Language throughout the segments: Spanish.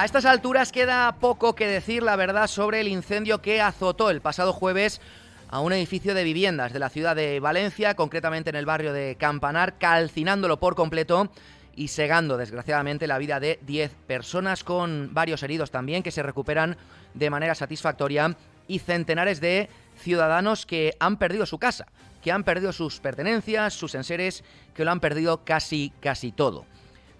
A estas alturas queda poco que decir, la verdad, sobre el incendio que azotó el pasado jueves a un edificio de viviendas de la ciudad de Valencia, concretamente en el barrio de Campanar, calcinándolo por completo y segando, desgraciadamente, la vida de 10 personas, con varios heridos también, que se recuperan de manera satisfactoria, y centenares de ciudadanos que han perdido su casa, que han perdido sus pertenencias, sus enseres, que lo han perdido casi todo.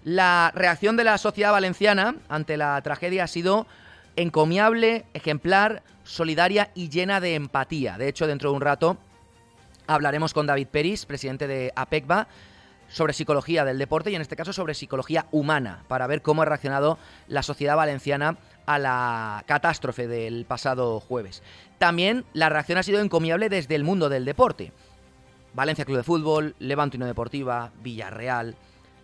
La reacción de la sociedad valenciana ante la tragedia ha sido encomiable, ejemplar, solidaria y llena de empatía. De hecho, dentro de un rato hablaremos con David Peris, presidente de APECVA, sobre psicología del deporte y en este caso sobre psicología humana, para ver cómo ha reaccionado la sociedad valenciana a la catástrofe del pasado jueves. También la reacción ha sido encomiable desde el mundo del deporte. Valencia Club de Fútbol, Levante Unió Deportiva, Villarreal,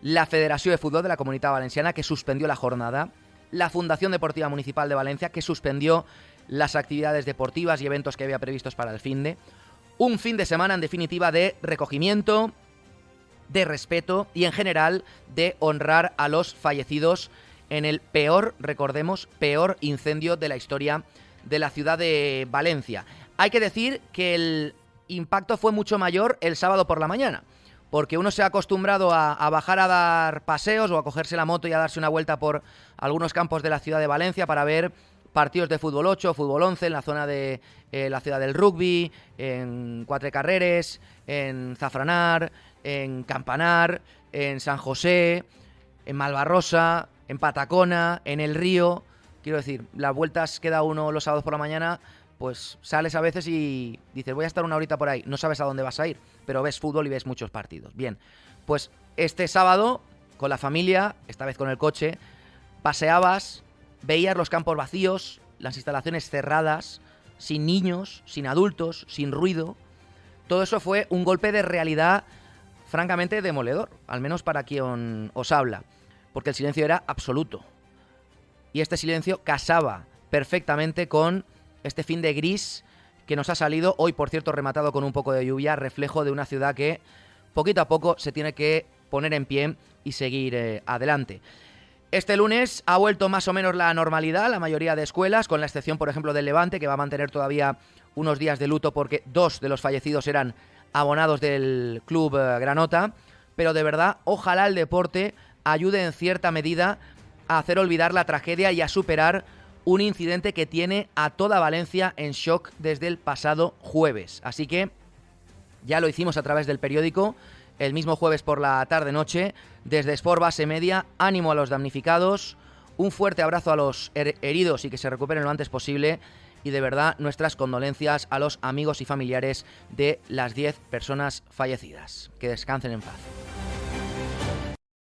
la Federació de Fútbol de la Comunitat Valenciana, que suspendió la jornada, la Fundación Deportiva Municipal de Valencia, que suspendió las actividades deportivas y eventos que había previstos para el un fin de semana, en definitiva, de recogimiento, de respeto y, en general, de honrar a los fallecidos en el peor, recordemos, peor incendio de la historia de la ciudad de Valencia. Hay que decir que el impacto fue mucho mayor el sábado por la mañana, porque uno se ha acostumbrado a bajar a dar paseos o a cogerse la moto y a darse una vuelta por algunos campos de la ciudad de Valencia para ver partidos de fútbol 8, fútbol 11, en la zona de la ciudad del rugby, en Quatre Carreres, en Zafranar, en Campanar, en San José, en Malvarrosa, en Patacona, en El Río. Quiero decir, las vueltas que da uno los sábados por la mañana, pues sales a veces y dices, voy a estar una horita por ahí, no sabes a dónde vas a ir, pero ves fútbol y ves muchos partidos. Bien, pues este sábado, con la familia, esta vez con el coche, paseabas, veías los campos vacíos, las instalaciones cerradas, sin niños, sin adultos, sin ruido. Todo eso fue un golpe de realidad francamente demoledor, al menos para quien os habla, porque el silencio era absoluto. Y este silencio casaba perfectamente con este fin de gris que nos ha salido, hoy por cierto rematado con un poco de lluvia, reflejo de una ciudad que poquito a poco se tiene que poner en pie y seguir adelante. Este lunes ha vuelto más o menos la normalidad, la mayoría de escuelas, con la excepción, por ejemplo, del Levante, que va a mantener todavía unos días de luto porque 2 de los fallecidos eran abonados del club Granota, pero de verdad, ojalá el deporte ayude en cierta medida a hacer olvidar la tragedia y a superar un incidente que tiene a toda Valencia en shock desde el pasado jueves. Así que ya lo hicimos a través del periódico, el mismo jueves por la tarde-noche, desde Sport Base Media, ánimo a los damnificados, un fuerte abrazo a los heridos y que se recuperen lo antes posible, y de verdad nuestras condolencias a los amigos y familiares de las 10 personas fallecidas. Que descansen en paz.